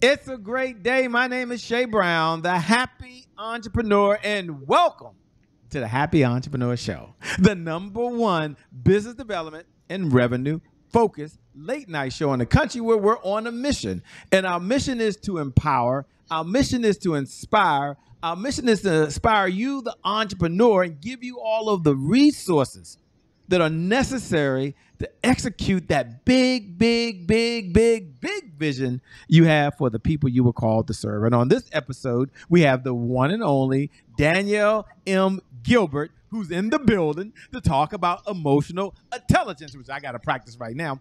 It's a great day. My name is Shay Brown, the Happy Entrepreneur, and welcome to the Happy Entrepreneur Show, the #1 business development and revenue focused late night show in the country where we're on a mission. And our mission is to empower. Our mission is to inspire. Our mission is to inspire you, the entrepreneur, and give you all of the resources that are necessary to execute that big vision you have for the people you were called to serve. And on this episode, we have the one and only Danielle M. Gilbert, who's in the building to talk about emotional intelligence, which I got to practice right now.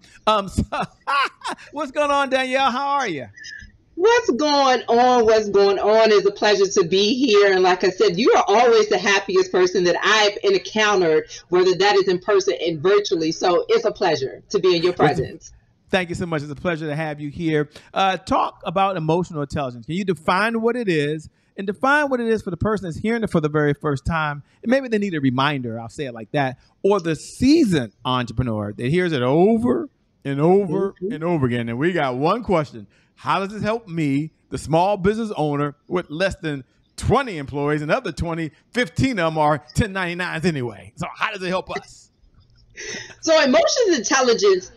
What's going on, Danielle? How are you? What's going on? What's going on? It's a pleasure to be here. And like I said, you are always the happiest person that I've encountered, whether that is in person and virtually. So it's a pleasure to be in your presence. Thank you so much. It's a pleasure to have you here. Talk about emotional intelligence. Can you define what it is and define what it is for the person that's hearing it for the very first time? And maybe they need a reminder. I'll say it like that. Or the seasoned entrepreneur that hears it over and over and over again. And we got one question. How does this help me, the small business owner with less than 20 employees, and other 20, 15 of them are 1099s anyway? So how does it help us? So emotional intelligence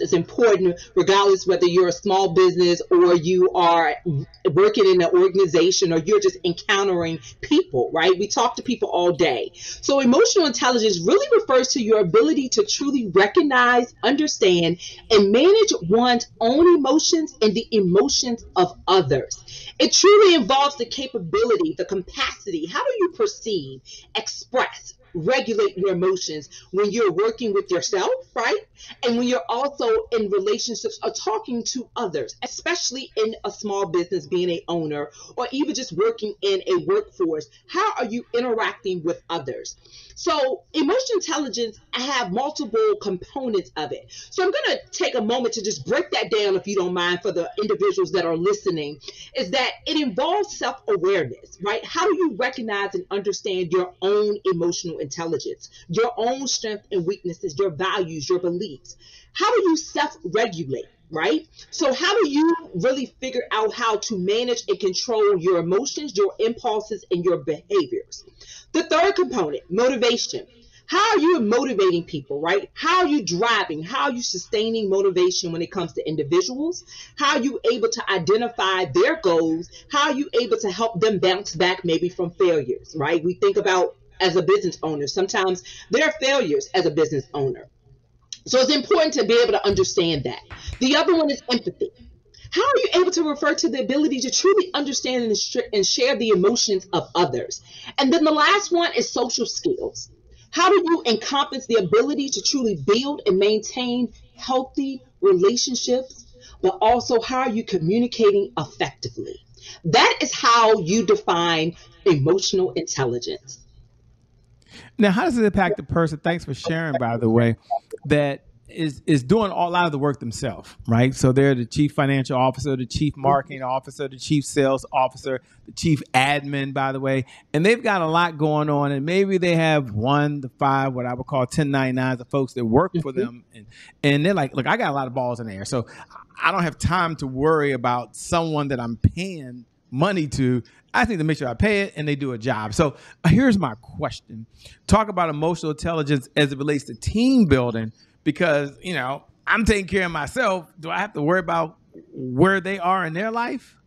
is important regardless whether you're a small business or you are working in an organization or you're just encountering people, right? We talk to people all day. So emotional intelligence really refers to your ability to truly recognize, understand, and manage one's own emotions and the emotions of others. It truly involves the capability, the capacity. How do you perceive, express, regulate your emotions when you're working with yourself, right? And when you're also in relationships or talking to others, especially in a small business, being an owner, or even just working in a workforce. How are you interacting with others? So emotional intelligence, I have multiple components of it. So I'm going to take a moment to just break that down, if you don't mind, for the individuals that are listening, is that it involves self-awareness, right? How do you recognize and understand your own emotional intelligence, your own strengths and weaknesses, your values, your beliefs? How do you self-regulate? Right? So how do you really figure out how to manage and control your emotions, your impulses, and your behaviors? The third component, motivation. How are you motivating people, right? How are you driving? How are you sustaining motivation when it comes to individuals? How are you able to identify their goals? How are you able to help them bounce back maybe from failures, right? We think about as a business owner, sometimes there are failures as a business owner. So it's important to be able to understand that. The other one is empathy. How are you able to refer to the ability to truly understand and share the emotions of others? And then the last one is social skills. How do you encompass the ability to truly build and maintain healthy relationships, but also how are you communicating effectively? That is how you define emotional intelligence. Now, how does it impact the person? Thanks for sharing, by the way, that is doing a lot of the work themselves, right? So they're the chief financial officer, the chief marketing officer, the chief sales officer, the chief admin, by the way, and they've got a lot going on. And maybe they have 1 to 5, what I would call 1099s of folks that work for them. And they're like, look, I got a lot of balls in the air. So I don't have time to worry about someone that I'm paying money to. I need to make sure I pay it and they do a job. So here's my question. Talk about emotional intelligence as it relates to team building, because, you know, I'm taking care of myself. Do I have to worry about where they are in their life?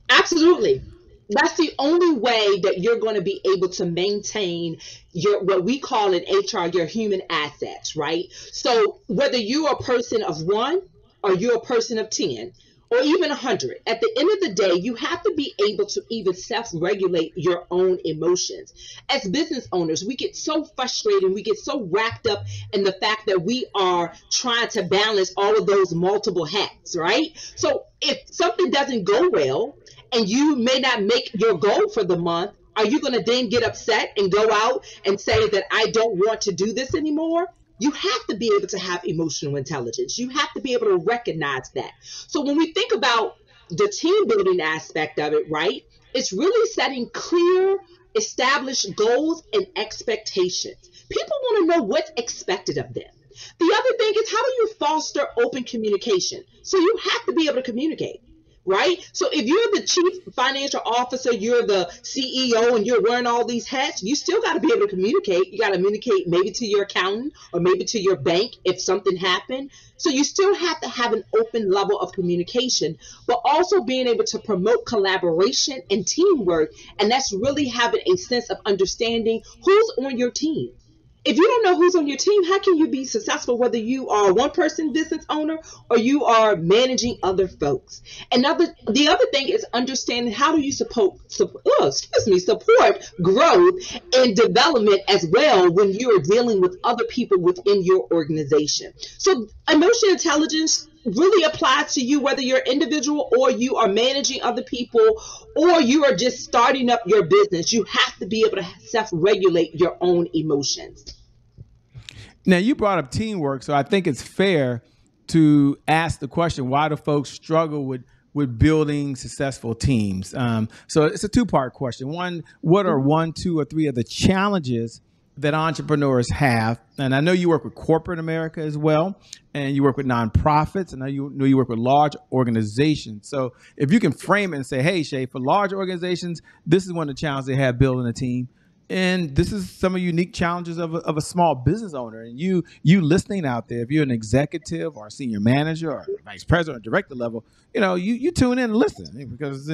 Absolutely. That's the only way that you're going to be able to maintain your, what we call in HR, your human assets, right? So whether you're a person of 1 or you're a person of 10, or even 100. At the end of the day, you have to be able to even self-regulate your own emotions. As business owners, we get so frustrated, we get so wrapped up in the fact that we are trying to balance all of those multiple hats, right? So if something doesn't go well and you may not make your goal for the month, are you going to then get upset and go out and say that I don't want to do this anymore? You have to be able to have emotional intelligence. You have to be able to recognize that. So when we think about the team building aspect of it, right, it's really setting clear, established goals and expectations. People want to know what's expected of them. The other thing is, how do you foster open communication? So you have to be able to communicate. right? So if you're the chief financial officer, you're the CEO, and you're wearing all these hats, you still got to be able to communicate. You got to communicate maybe to your accountant or maybe to your bank if something happened. So you still have to have an open level of communication, but also being able to promote collaboration and teamwork. And that's really having a sense of understanding who's on your team. If you don't know who's on your team, how can you be successful, whether you are a one person business owner or you are managing other folks? The other thing is understanding how do you support growth and development as well when you're dealing with other people within your organization. So emotional intelligence really applies to you, whether you're individual or you are managing other people or you are just starting up your business. You have to be able to self-regulate your own emotions. Now, you brought up teamwork, so I think it's fair to ask the question, why do folks struggle with building successful teams? So it's a two-part question. One, what are one, two, or three of the challenges that entrepreneurs have? And I know you work with corporate America as well, and you work with nonprofits, and I know you work with large organizations. So if you can frame it and say, hey, Shay, for large organizations, this is one of the challenges they have building a team. And this is some of the unique challenges of a small business owner. And you listening out there, if you're an executive or a senior manager or vice president or director level, you tune in and listen, because,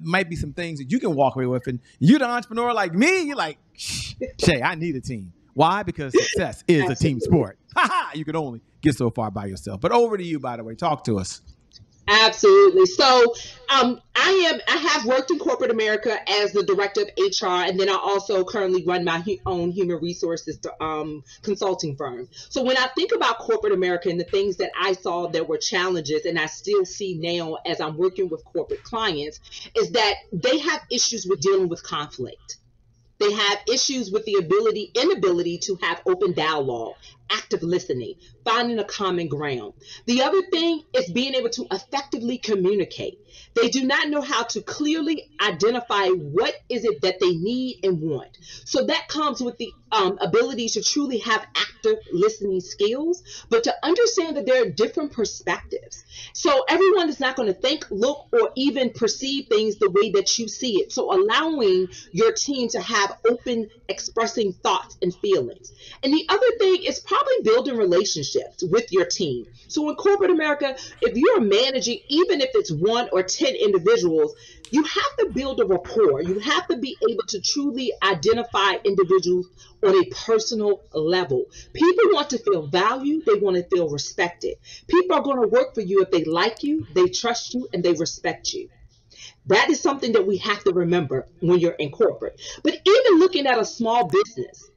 might be some things that you can walk away with. And you're the entrepreneur like me, you're like, Shay, I need a team. Why? Because success is a team sport. You can only get so far by yourself. But over to you, by the way. Talk to us. Absolutely. So I have worked in corporate America as the director of HR, and then I also currently run my own human resources consulting firm. So when I think about corporate America and the things that I saw that were challenges, and I still see now as I'm working with corporate clients, is that they have issues with dealing with conflict. They have issues with the inability to have open dialogue, active listening, finding a common ground. The other thing is being able to effectively communicate. They do not know how to clearly identify what is it that they need and want. So that comes with the ability to truly have active listening skills, but to understand that there are different perspectives. So everyone is not going to think, look, or even perceive things the way that you see it. So allowing your team to have open expressing thoughts and feelings. And the other thing is probably building relationships with your team. So in corporate America, if you're managing, even if it's 1 or 10 individuals, you have to build a rapport. You have to be able to truly identify individuals on a personal level. People want to feel valued. They want to feel respected. People are going to work for you if they like you, they trust you, and they respect you. That is something that we have to remember when you're in corporate. But even looking at a small business,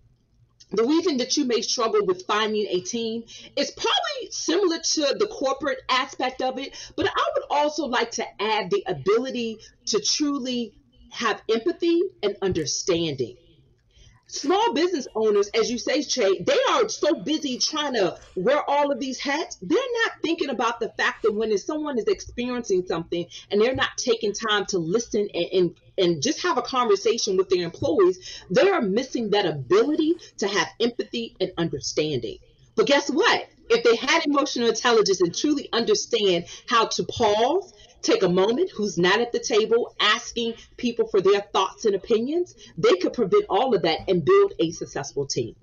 the reason that you may struggle with finding a team is probably similar to the corporate aspect of it, but I would also like to add the ability to truly have empathy and understanding. Small business owners, as you say, Shay, they are so busy trying to wear all of these hats. They're not thinking about the fact that when someone is experiencing something and they're not taking time to listen and just have a conversation with their employees, they are missing that ability to have empathy and understanding. But guess what? If they had emotional intelligence and truly understand how to pause, take a moment, who's not at the table, asking people for their thoughts and opinions, they could prevent all of that and build a successful team.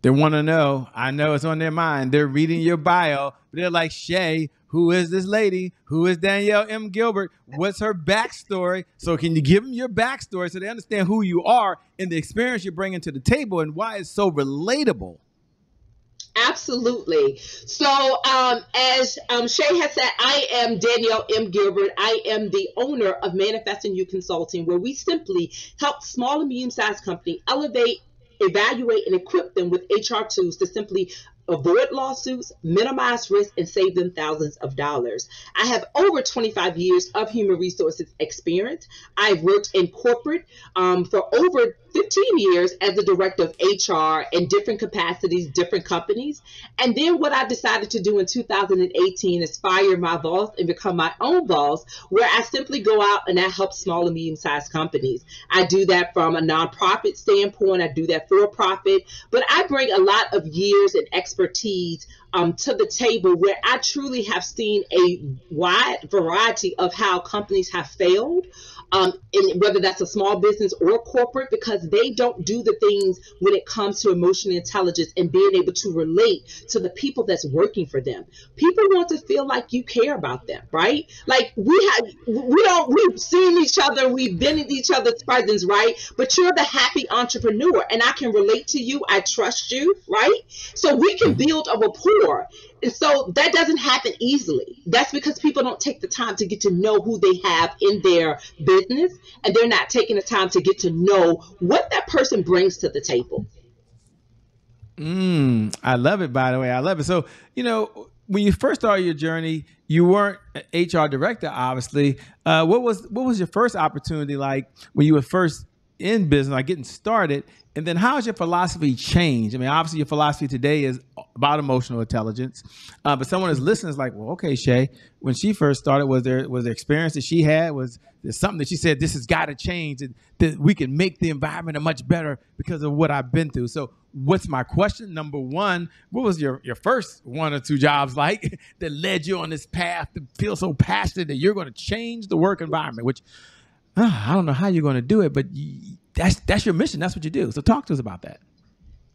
They want to know. I know it's on their mind. They're reading your bio. But they're like, Shay, who is this lady? Who is Danielle M. Gilbert? What's her backstory? So can you give them your backstory so they understand who you are and the experience you're bringing to the table and why it's so relatable? Absolutely. So as Shay has said, I am Danielle M. Gilbert. I am the owner of Manifesting You Consulting, where we simply help small and medium-sized companies elevate, evaluate, and equip them with HR tools to simply avoid lawsuits, minimize risk, and save them thousands of dollars. I have over 25 years of human resources experience. I've worked in corporate for over 15 years as the director of HR in different capacities, different companies. And then what I decided to do in 2018 is fire my boss and become my own boss, where I simply go out and I help small and medium-sized companies. I do that from a nonprofit standpoint. I do that for profit, but I bring a lot of years and expertise to the table, where I truly have seen a wide variety of how companies have failed, in whether that's a small business or corporate, because they don't do the things when it comes to emotional intelligence and being able to relate to the people that's working for them. People want to feel like you care about them, right? Like we've seen each other, we've been in each other's presence, right? But you're the happy entrepreneur, and I can relate to you. I trust you, right? So we can build a rapport. And so that doesn't happen easily. That's because people don't take the time to get to know who they have in their business, and they're not taking the time to get to know what that person brings to the table. I love it, by the way. I love it. So, when you first started your journey, you weren't an HR director, obviously. What was your first opportunity like when you were first in business, like getting started? And then how has your philosophy changed? I mean, obviously your philosophy today is about emotional intelligence, but someone is listening is like, well, okay, Shay, when she first started, was there experience that she had? Was there something that she said, this has got to change, that we can make the environment a much better because of what I've been through? So what's my question? Number one, what was your first 1 or 2 jobs like that led you on this path to feel so passionate that you're going to change the work environment, which I don't know how you're going to do it, but that's your mission. That's what you do. So talk to us about that.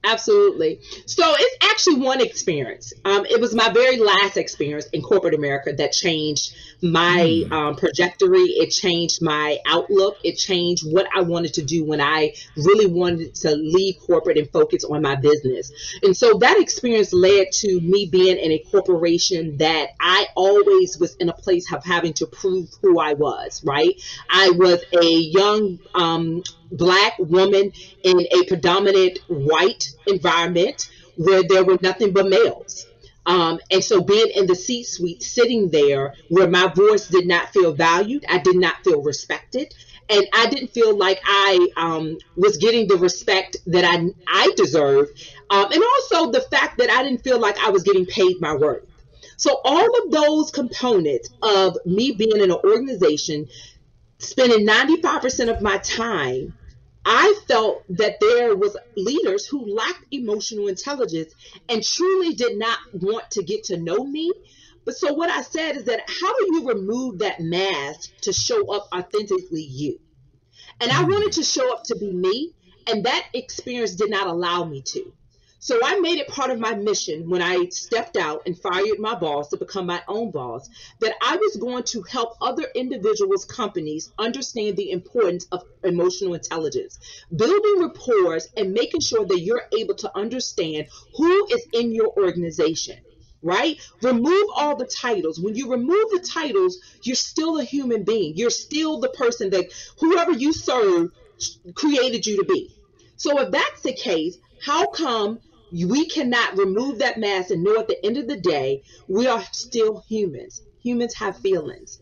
Absolutely. So it's actually one experience. It was my very last experience in corporate America that changed my trajectory. It changed my outlook. It changed what I wanted to do when I really wanted to leave corporate and focus on my business. And so that experience led to me being in a corporation that I always was in a place of having to prove who I was, right? I was a young Black woman in a predominant white environment where there were nothing but males. And so being in the C-suite, sitting there where my voice did not feel valued, I did not feel respected, and I didn't feel like I was getting the respect that I deserved. And also the fact that I didn't feel like I was getting paid my worth. So all of those components of me being in an organization, spending 95% of my time, I felt that there was leaders who lacked emotional intelligence and truly did not want to get to know me. But so what I said is that how do you remove that mask to show up authentically you? And I wanted to show up to be me, and that experience did not allow me to. So I made it part of my mission when I stepped out and fired my boss to become my own boss, that I was going to help other individuals, companies understand the importance of emotional intelligence, building rapport and making sure that you're able to understand who is in your organization, right? Remove all the titles. When you remove the titles, you're still a human being. You're still the person that whoever you serve created you to be. So if that's the case, how come we cannot remove that mask and know at the end of the day, we are still humans. Humans have feelings.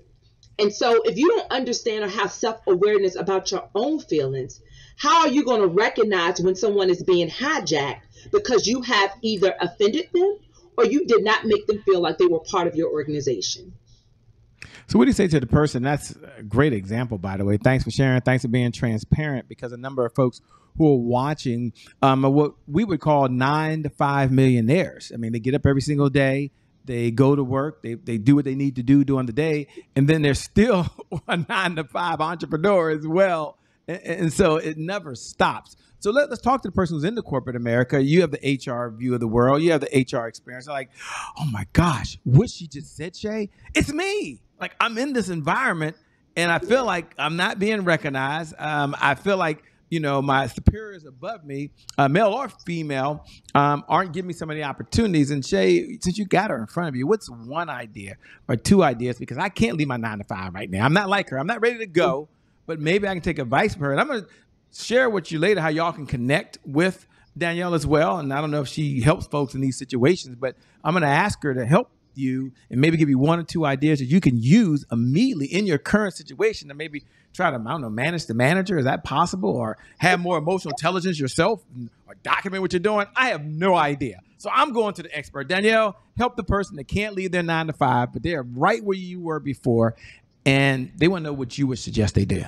And so if you don't understand or have self-awareness about your own feelings, how are you going to recognize when someone is being hijacked because you have either offended them or you did not make them feel like they were part of your organization? So what do you say to the person? That's a great example, by the way. Thanks for sharing. Thanks for being transparent, because a number of folks who are watching are what we would call 9 to 5 millionaires. I mean, they get up every single day. They go to work. They do what they need to do during the day. And then they're still a 9 to 5 entrepreneur as well. And so it never stops. So let's talk to the person who's in the corporate America. You have the HR view of the world. You have the HR experience. They're like, oh my gosh, what she just said, Shay, it's me. Like, I'm in this environment and I feel like I'm not being recognized. I feel like, my superiors above me, male or female, aren't giving me some of the opportunities. And Shay, since you got her in front of you, what's one idea or 2 ideas? Because I can't leave my 9 to 5 right now. I'm not like her. I'm not ready to go, but maybe I can take advice from her. And I'm going to share with you later how y'all can connect with Danielle as well. And I don't know if she helps folks in these situations, but I'm going to ask her to help you and maybe give you 1 or 2 ideas that you can use immediately in your current situation to maybe try to, manage the manager. Is that possible? Or have more emotional intelligence yourself, or document what you're doing? I have no idea. So I'm going to the expert. Danielle, help the person that can't leave their 9 to 5, but they're right where you were before, and they want to know what you would suggest they do.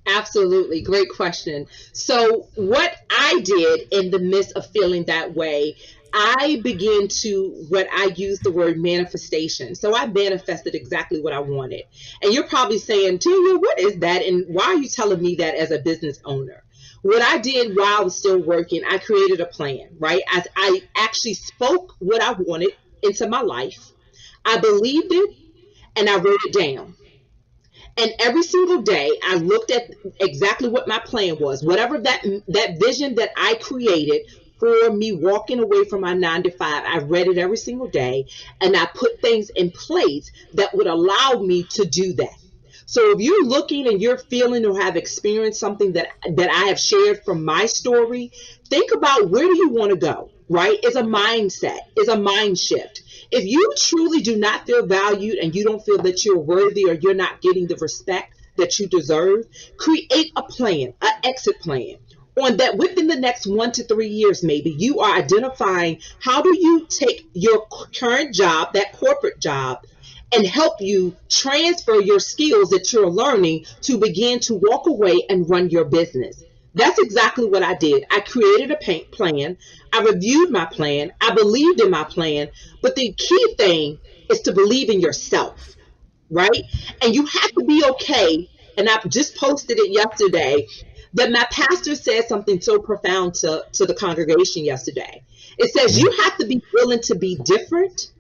Absolutely. Great question. So what I did in the midst of feeling that way, I began to, what I use the word manifestation. So I manifested exactly what I wanted. And you're probably saying, Julia, what is that? And why are you telling me that as a business owner? What I did while I was still working, I created a plan, right? I actually spoke what I wanted into my life. I believed it and I wrote it down. And every single day, I looked at exactly what my plan was, whatever that vision that I created for me walking away from my 9 to 5. I read it every single day, and I put things in place that would allow me to do that. So if you're looking and you're feeling or have experienced something that I have shared from my story, think about where do you want to go, right? It's a mindset, it's a mind shift. If you truly do not feel valued and you don't feel that you're worthy or you're not getting the respect that you deserve, create a plan, an exit plan. On that, within the next 1 to 3 years, maybe you are identifying how do you take your current job, that corporate job, and help you transfer your skills that you're learning to begin to walk away and run your business. That's exactly what I did. I created a plan. I reviewed my plan. I believed in my plan. But the key thing is to believe in yourself, right? And you have to be okay. And I just posted it yesterday that my pastor said something so profound to the congregation yesterday. It says you have to be willing to be different,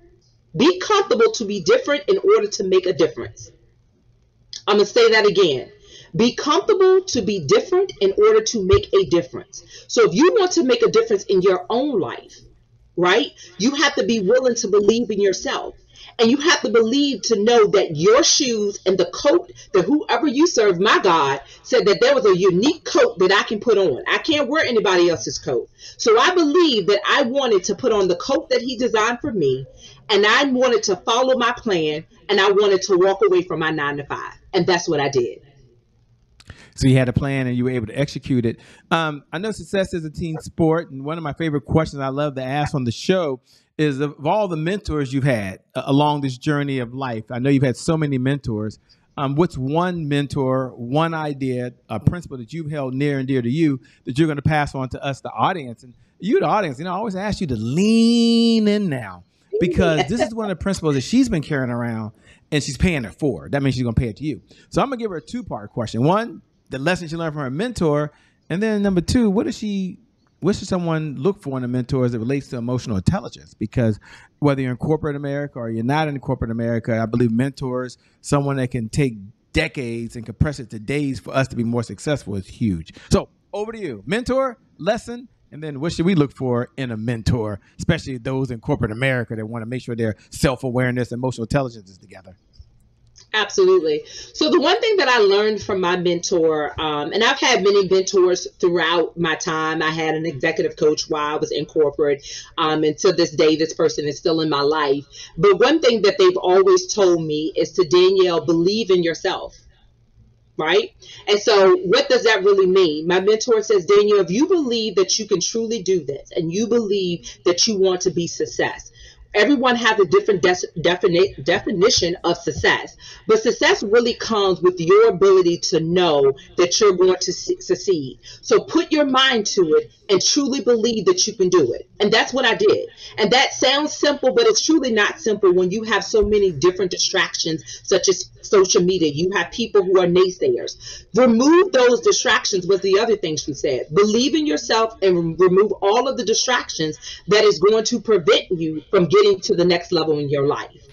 be comfortable to be different in order to make a difference. I'm going to say that again. Be comfortable to be different in order to make a difference. So if you want to make a difference in your own life, right, you have to be willing to believe in yourself. And you have to believe to know that your shoes and the coat that whoever you serve, my God, said that there was a unique coat that I can put on. I can't wear anybody else's coat. So I believe that I wanted to put on the coat that he designed for me. And I wanted to follow my plan. And I wanted to walk away from my 9 to 5. And that's what I did. So you had a plan and you were able to execute it. I know success is a team sport. And one of my favorite questions I love to ask on the show is of all the mentors you've had along this journey of life. I know you've had so many mentors. What's one mentor, one idea, a principle that you've held near and dear to you that you're going to pass on to us, the audience? And you, the audience, I always ask you to lean in now because this is one of the principles that she's been carrying around and she's paying it forward. That means she's going to pay it to you. So I'm going to give her a two-part question. One, the lesson she learned from her mentor. And then number two, what should someone look for in a mentor as it relates to emotional intelligence? Because whether you're in corporate America or you're not in corporate America, I believe mentors, someone that can take decades and compress it to days for us to be more successful is huge. So over to you. Mentor, lesson, and then what should we look for in a mentor, especially those in corporate America that want to make sure their self-awareness, emotional intelligence is together? Absolutely. So the one thing that I learned from my mentor, and I've had many mentors throughout my time. I had an executive coach while I was in corporate. And to this day, this person is still in my life. But one thing that they've always told me is to Danielle, believe in yourself. Right? And so what does that really mean? My mentor says, Danielle, if you believe that you can truly do this and you believe that you want to be success, everyone has a different definition of success, but success really comes with your ability to know that you're going to succeed. So put your mind to it and truly believe that you can do it. And that's what I did. And that sounds simple, but it's truly not simple when you have so many different distractions, such as social media. You have people who are naysayers. Remove those distractions was the other thing she said. Believe in yourself and remove all of the distractions that is going to prevent you from getting to the next level in your life.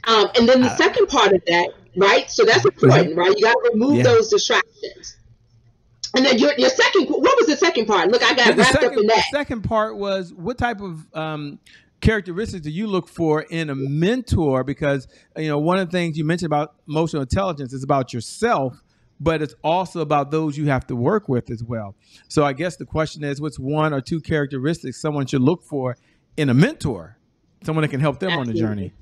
And then the second part of that, right? So that's important, right? You got to remove those distractions. And then your second, what was the second part? Look, I got wrapped up in that. The second part was what type of characteristics do you look for in a mentor? Because, one of the things you mentioned about emotional intelligence is about yourself, but it's also about those you have to work with as well. So I guess the question is, what's one or two characteristics someone should look for in a mentor, someone that can help them on the journey?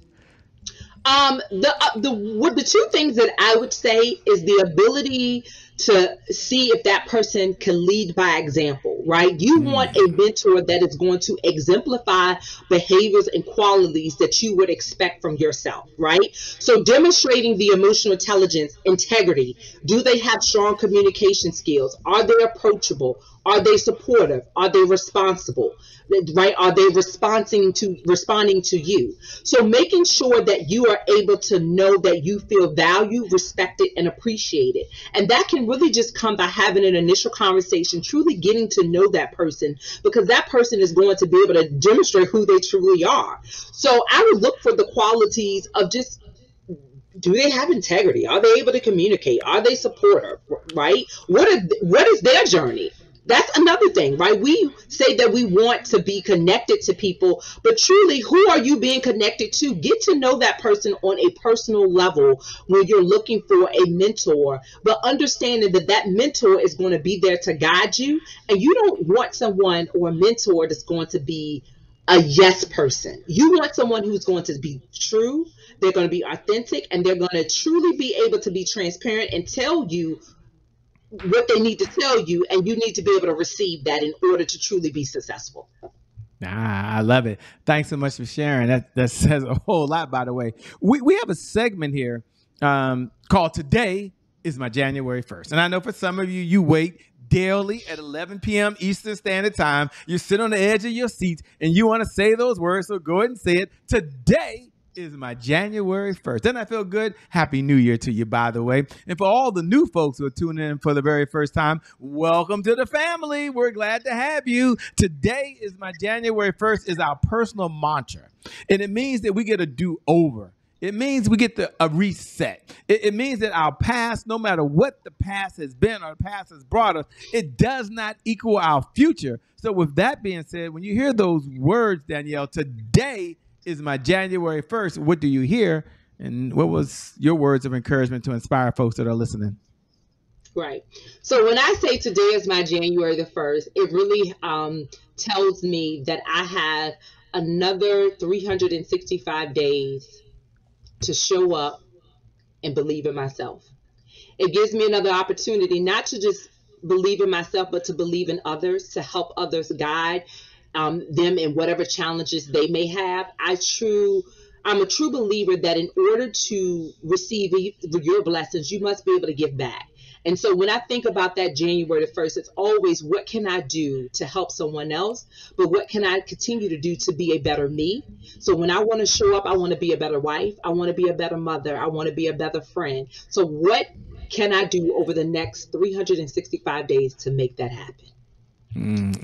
The two things that I would say is the ability to see if that person can lead by example, right? You want a mentor that is going to exemplify behaviors and qualities that you would expect from yourself, right? So demonstrating the emotional intelligence, integrity. Do they have strong communication skills? Are they approachable? Are they supportive? Are they responsible? Right? Are they responding to you? So making sure that you are able to know that you feel valued, respected, and appreciated. And that can really just come by having an initial conversation, truly getting to know that person, because that person is going to be able to demonstrate who they truly are. So I would look for the qualities of just, do they have integrity? Are they able to communicate? Are they supportive? Right? What is their journey? That's another thing, right? We say that we want to be connected to people, but truly, who are you being connected to? Get to know that person on a personal level when you're looking for a mentor, but understanding that that mentor is going to be there to guide you. And you don't want someone or a mentor that's going to be a yes person. You want someone who's going to be true, they're going to be authentic, and they're going to truly be able to be transparent and tell you what they need to tell you, and you need to be able to receive that in order to truly be successful. I love it. Thanks so much for sharing. That says a whole lot, by the way. We have a segment here called Today is My January 1st. And I know for some of you, you wait daily at 11 p.m. Eastern Standard Time. You sit on the edge of your seat and you want to say those words, so go ahead and say it. Today is my January 1st. Doesn't that feel good? Happy New Year to you, by the way. And for all the new folks who are tuning in for the very first time, welcome to the family. We're glad to have you. Today is my January 1st is our personal mantra. And it means that we get a do-over. It means we get a reset. It means that our past, no matter what the past has been or the past has brought us, it does not equal our future. So with that being said, when you hear those words, Danielle, today is my January 1st, what do you hear? And what was your words of encouragement to inspire folks that are listening? Right. So when I say today is my January the 1st, it really tells me that I have another 365 days to show up and believe in myself. It gives me another opportunity not to just believe in myself, but to believe in others, to help others guide them in whatever challenges they may have. I'm a true believer that in order to receive your blessings, you must be able to give back. And so when I think about that January the 1st, it's always, what can I do to help someone else? But what can I continue to do to be a better me? So when I want to show up, I want to be a better wife. I want to be a better mother. I want to be a better friend. So what can I do over the next 365 days to make that happen?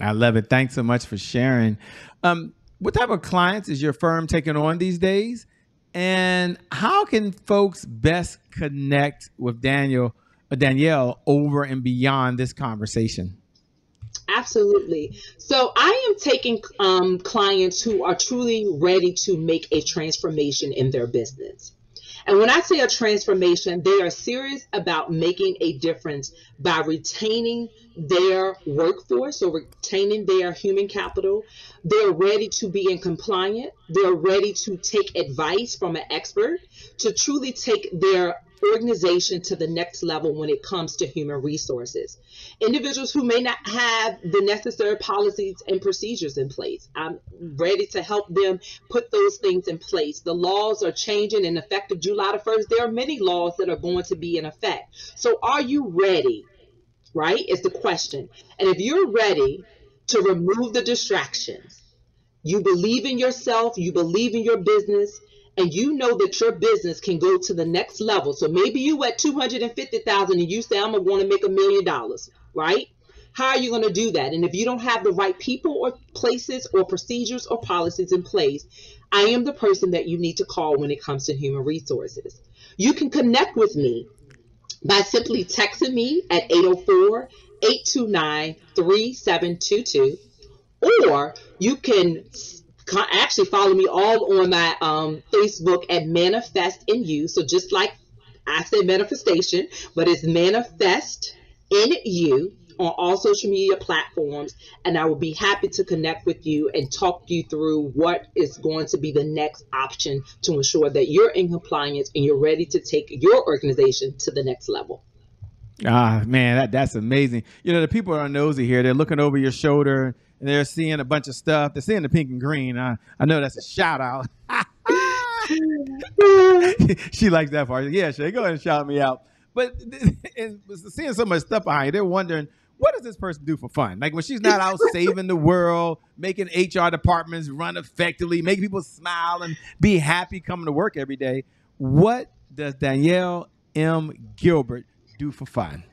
I love it. Thanks so much for sharing. What type of clients is your firm taking on these days? And how can folks best connect with Danielle over and beyond this conversation? Absolutely. So I am taking clients who are truly ready to make a transformation in their business. And when I say a transformation, they are serious about making a difference by retaining their workforce or retaining their human capital. They're ready to be in compliance. They're ready to take advice from an expert to truly take their organization to the next level when it comes to human resources. Individuals who may not have the necessary policies and procedures in place, I'm ready to help them put those things in place. The laws are changing, and effective July the 1st, there are many laws that are going to be in effect. So are you ready? Right, is the question. And if you're ready to remove the distractions, you believe in yourself, you believe in your business, and you know that your business can go to the next level. So maybe you at 250,000 and you say, I'm going to make $1 million, right? How are you going to do that? And if you don't have the right people or places or procedures or policies in place, I am the person that you need to call when it comes to human resources. You can connect with me by simply texting me at 804-829-3722, or you can actually follow me all on my Facebook at Manifest in You. So just like I said manifestation, but it's Manifest in You on all social media platforms, and I will be happy to connect with you and talk you through what is going to be the next option to ensure that you're in compliance and you're ready to take your organization to the next level. Ah, man, that's amazing. You know, the people are nosy here. They're looking over your shoulder and they're seeing a bunch of stuff. They're seeing the pink and green. I know that's a shout out. She likes that part. Yeah, Shay, go ahead and shout me out. But and seeing so much stuff behind you, they're wondering, what does this person do for fun? Like when she's not out saving the world, making HR departments run effectively, making people smile and be happy coming to work every day. What does Danielle M. Gilbert do for fun?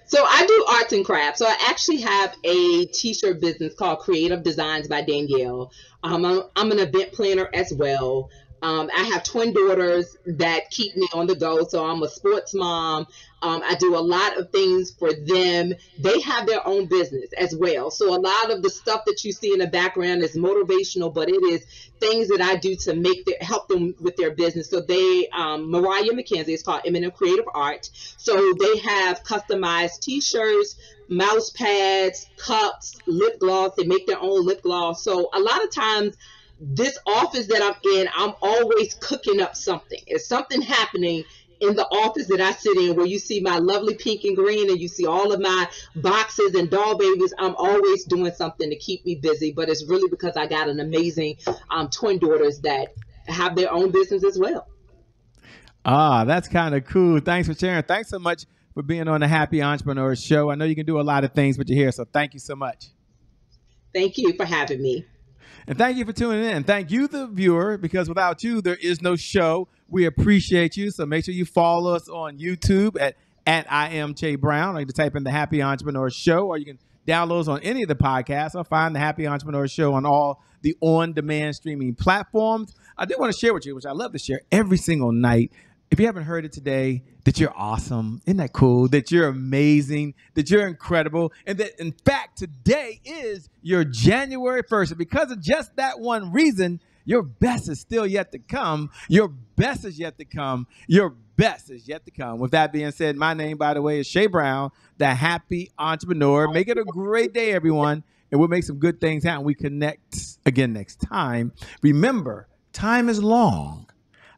So I do arts and crafts. So I actually have a t-shirt business called Creative Designs by Danielle. I'm an event planner as well. I have twin daughters that keep me on the go. So I'm a sports mom. I do a lot of things for them. They have their own business as well. So a lot of the stuff that you see in the background is motivational, but it is things that I do to help them with their business. So they, Mariah McKenzie, it's called M&M Creative Art. So they have customized t-shirts, mouse pads, cups, lip gloss. They make their own lip gloss. So a lot of times, this office that I'm in, I'm always cooking up something. It's something happening in the office that I sit in where you see my lovely pink and green and you see all of my boxes and doll babies. I'm always doing something to keep me busy, but it's really because I got an amazing twin daughters that have their own business as well. Ah, that's kind of cool. Thanks for sharing. Thanks so much for being on the Happy Entrepreneur Show. I know you can do a lot of things, but you're here, so thank you so much. Thank you for having me. And thank you for tuning in. Thank you, the viewer, because without you, there is no show. We appreciate you. So make sure you follow us on YouTube at I am Che Brown. Or you can type in the Happy Entrepreneur Show, or you can download us on any of the podcasts, or find the Happy Entrepreneur Show on all the on-demand streaming platforms. I did want to share with you, which I love to share every single night. If you haven't heard it today, that you're awesome. Isn't that cool? That you're amazing, that you're incredible, and that, in fact, today is your January 1st. And because of just that one reason, your best is still yet to come. Your best is yet to come. Your best is yet to come. With that being said, my name, by the way, is Che Brown, the Happy Entrepreneur. Make it a great day, everyone, and we'll make some good things happen. We connect again next time. Remember, time is long.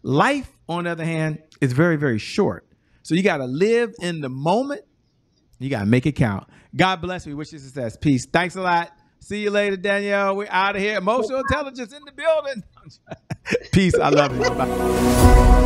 Life, on the other hand, is very, very short. So you got to live in the moment. You got to make it count. God bless. We wish you success. Peace. Thanks a lot. See you later, Danielle. We're out of here. Emotional intelligence in the building. Peace. I love you. Bye.